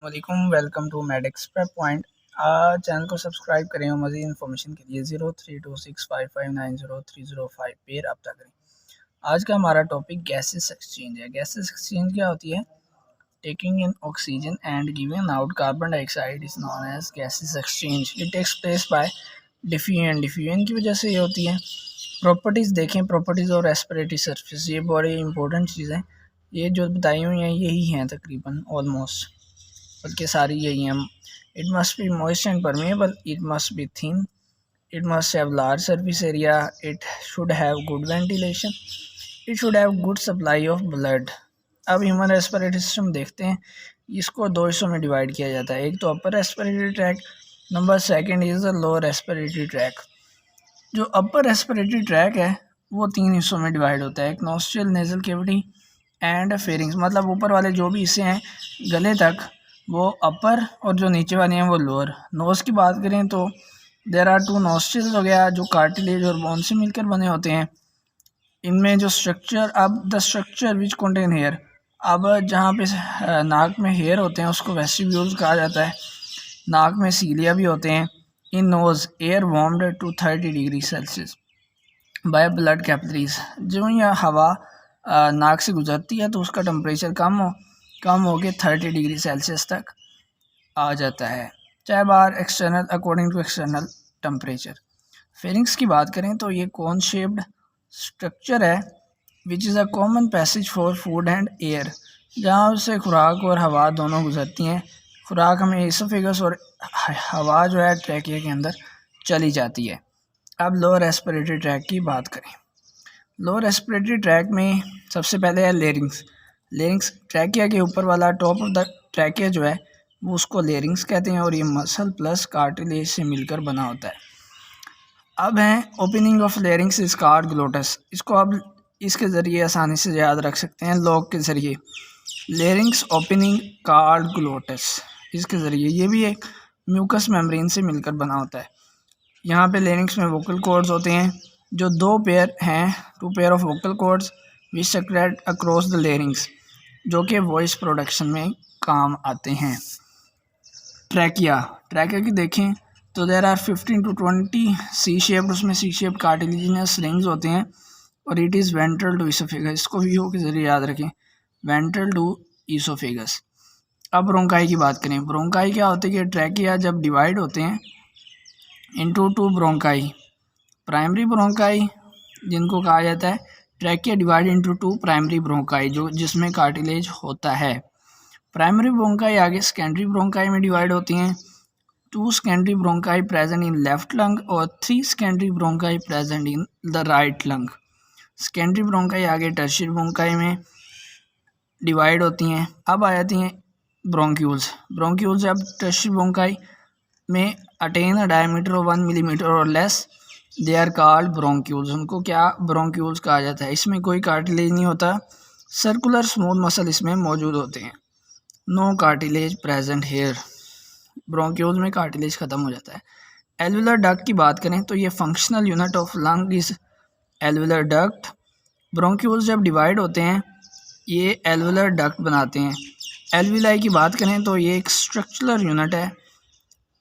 वालेकुम, welcome to Medics Prep Point. Channel को subscribe करें और मज़ीद इन्फॉर्मेशन के लिए 0326559030 पे रब्ता करें। आज का हमारा टॉपिक गैसेस एक्सचेंज है। गैसेस एक्सचेंज क्या होती है? Taking in oxygen and giving out carbon dioxide is known as gases exchange. It takes place by diffusion. Diffusion की वजह से ये होती है। प्रॉपर्टीज़ देखें, प्रॉपर्टीज़ और रेस्पिरेटरी सरफेस, ये बड़ी इंपॉर्टेंट चीज़ें। ये जो बताई हुई हैं यही हैं तकरीबन ऑलमोस्ट, बल्कि सारी यही हैं। It must be moist and permeable, it must be thin, it must have large service area, it should have good ventilation, it should have good supply of blood. अब ह्यूमन रेस्पिरेटरी सिस्टम देखते हैं, इसको दो हिस्सों में divide किया जाता है। एक तो upper respiratory tract, number second is the lower respiratory tract. जो अपर रेस्पिरेटरी ट्रैक है वो तीन हिस्सों में डिवाइड होता है। एक nostril, nasal cavity and pharynx, मतलब ऊपर वाले जो भी हिस्से हैं गले तक वो अपर, और जो नीचे वाले हैं वो लोअर। नोज़ की बात करें तो देर आर टू नोस्ट्रिल्स हो गया जो कार्टिलेज और बोन से मिलकर बने होते हैं। इनमें जो स्ट्रक्चर, अब the structure which contain hair, अब जहाँ पे नाक में हेयर होते हैं उसको वेस्टिब्यूल्स कहा जाता है। नाक में सीलिया भी होते हैं। In nose air warmed to 30 degree Celsius by blood capillaries. जो यह हवा नाक से गुजरती है तो उसका टेम्परेचर कम हो के 30 डिग्री सेल्सियस तक आ जाता है, चाहे बार external, according to external temperature. Pharynx की बात करें तो ये कोन शेप्ड स्ट्रक्चर है which is a common passage for food and air, जहाँ से खुराक और हवा दोनों गुजरती हैं। खुराक हमें इसोफेगस और हवा जो है ट्रैकिया के अंदर चली जाती है। अब लोअर रेस्पिरेटरी ट्रैक की बात करें। लोअर रेस्पिरेटरी ट्रैक में सबसे पहले है लेरिंग्स। लेरिंग्स ट्रैकिया के ऊपर वाला टॉप ऑफ द ट्रैकिया जो है वो उसको लेरिंग्स कहते हैं, और ये मसल प्लस कार्टिलेज से मिलकर बना होता है। अब है opening of larynx is called glottis. इसको अब इसके ज़रिए आसानी से याद रख सकते हैं लॉग के ज़रिए। लेरिंग्स ओपनिंग कॉल्ड ग्लोटस, इसके ज़रिए। ये भी एक म्यूकस मेम्ब्रेन से मिलकर बना होता है। यहाँ पे लेरिंग्स में वोकल कॉर्ड्स होते हैं जो दो पेयर हैं, two pair of vocal cords which secrete across the larynx, जो कि वॉइस प्रोडक्शन में काम आते हैं। ट्रैकिया की देखें तो there are 15 to 20 C shaped, उसमें सी शेप्ड कार्टिलेजिनस रिंग्स होते हैं, और it is ventral to oesophagus. इसको वीओ के ज़रिए याद रखें, वेंट्रल टू इसोफेगस। अब ब्रोंकाई की बात करें। ब्रोंकाई क्या होते हैं कि ट्रैकिया जब डिवाइड होते हैं into two bronchi, primary bronchi जिनको कहा जाता है, trachea divide into two primary bronchi जो जिसमें कार्टिलेज होता है। प्राइमरी ब्रोंकाई आगे सेकेंडरी ब्रोंकाई में डिवाइड होती हैं। 2 secondary bronchi present in left lung और 3 secondary bronchi present in the right lung. Secondary bronchi आगे टर्शियरी ब्रोंकाई में डिवाइड होती हैं। अब आ जाती हैं ब्रोंक्यूल्स। ब्रोंक्यूल्स अब टर्शियरी ब्रोंकाई में attain a diameter of 1 millimetre और less, they are called bronchioles. उनको क्या ब्रोंक्यूल्स कहा जाता है। इसमें कोई कार्टिलेज नहीं होता, सर्कुलर स्मूथ मसल इसमें मौजूद होते हैं। No cartilage present here. Bronchioles में कार्टिलेज ख़त्म हो जाता है। एल्वुलर डक्ट की बात करें तो ये functional unit of lung is alveolar duct. Bronchioles जब डिवाइड होते हैं ये एल्वुलर डक्ट बनाते हैं। एल्वुलाई की बात करें तो ये एक स्ट्रक्चरल यूनिट है।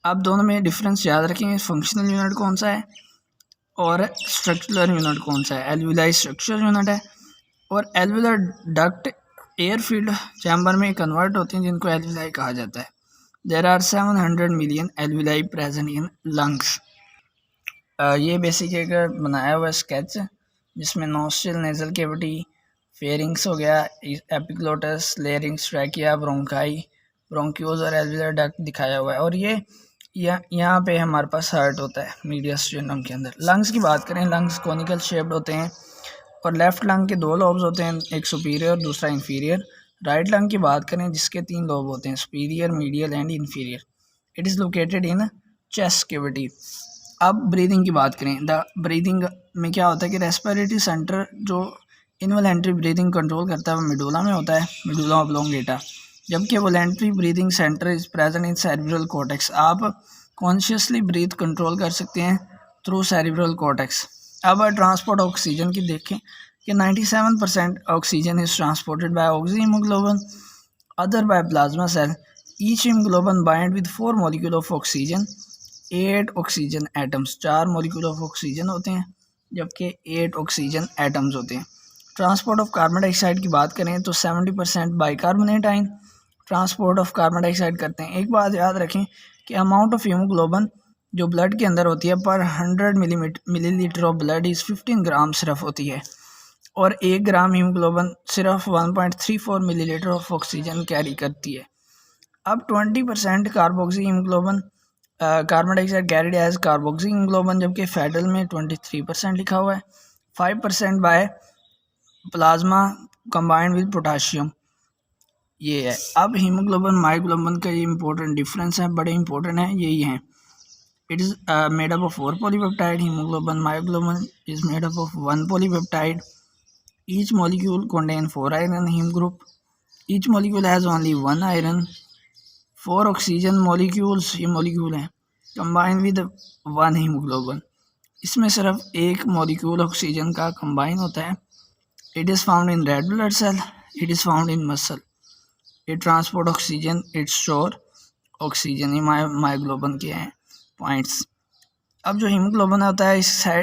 अब दोनों में डिफरेंस याद रखेंगे, फंक्शनल यूनिट कौन सा है और स्ट्रक्चरल यूनिट कौन सा है। एल्वुलाई स्ट्रक्चरल यूनिट है और alveolar duct air filled chamber में कन्वर्ट होते हैं जिनको एल्वुलाई कहा जाता है। There are 700 million alveoli present in lungs. ये बेसिक एक बनाया हुआ स्केच जिसमें नोस्ट्रिल, नेजल कैविटी, फेरिंग्स हो गया, एपिग्लोटस, लेरिंग्स, ट्रैकिया, ब्रोंकाई, ब्रोंक्यूल्स और एल्वुलर डक्ट दिखाया हुआ है। और ये यहाँ पे हमारे पास हार्ट होता है मीडियस्टियनम के अंदर। लंग्स की बात करें, लंग्स कॉनिकल शेप्ड होते हैं और लेफ्ट लंग के 2 लोब्स होते हैं, एक सुपीरियर दूसरा इंफीरियर। राइट लंग की बात करें जिसके 3 लोब होते हैं, superior, medial and inferior. It is located in chest cavity. अब ब्रीदिंग की बात करें। द ब्रीदिंग में क्या होता है कि रेस्पिरेटरी सेंटर जो इनवॉलेंट्री ब्रीदिंग कंट्रोल करता है वो मिडुला में होता है, मिडुला ऑब्लोंगेटा, जबकि voluntary breathing centre is present in cerebral cortex. आप कॉन्शियसली ब्रीथ कंट्रोल कर सकते हैं थ्रू सेरिब्रल कॉर्टेक्स। अब ट्रांसपोर्ट ऑक्सीजन की देखें कि 97% oxygen is transported by oxyhaemoglobin, other by plasma cell each haemoglobin bind with 4 molecule of oxygen, 8 oxygen atoms, 4 molecule of oxygen होते हैं जबकि 8 ऑक्सीजन एटम्स होते हैं। ट्रांसपोर्ट ऑफ कार्बन डाइऑक्साइड की बात करें तो 70% bicarbonate ion transport of carbon dioxide करते हैं। एक बात याद रखें कि अमाउंट ऑफ हीमोग्लोबिन जो ब्लड के अंदर होती है पर 100 मिलीलीटर ऑफ ब्लड इज़ 15 ग्राम सिर्फ होती है, और 1 ग्राम हीमोग्लोबिन सिर्फ 1.34 मिलीलीटर ऑफ ऑक्सीजन कैरी करती है। अब 20% carboxy haemoglobin carbon dioxide carried as carboxy haemoglobin, जबकि फेटल में 23% लिखा हुआ है। 5% by plasma combined with potassium, ये है। अब हीमोग्लोबिन मायोग्लोबिन का ये इंपॉर्टेंट डिफरेंस है, बड़े इंपॉर्टेंट है, यही है। It is made up of 4 polypeptide, hemoglobin myoglobin is made up of 1 polypeptide. Each molecule contain 4 iron heme group. Each molecule has only 1 iron. 4 oxygen molecules, ये molecule हैं, combine with 1 hemoglobin. इसमें सिर्फ एक molecule oxygen का combine होता है। It is found in red blood cell, it is found in muscle, it transport oxygen, it store oxygen. ये myoglobin के हैं पॉइंट्स। अब जो हीमोग्लोबिन होता है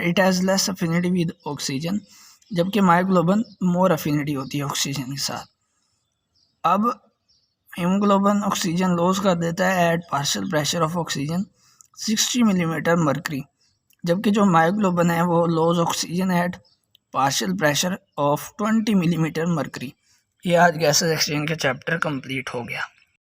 it has less affinity with oxygen, जबकि मायोग्लोबिन मोर अफिनिटी होती है ऑक्सीजन के साथ। अब हीमोग्लोबिन ऑक्सीजन लॉस कर देता है at partial pressure of oxygen 60 millimetre mercury, जबकि जो मायोग्लोबिन है वो loss oxygen at partial pressure of 20 millimetre mercury. ये आज गैसेस एक्सचेंज का चैप्टर कंप्लीट हो गया।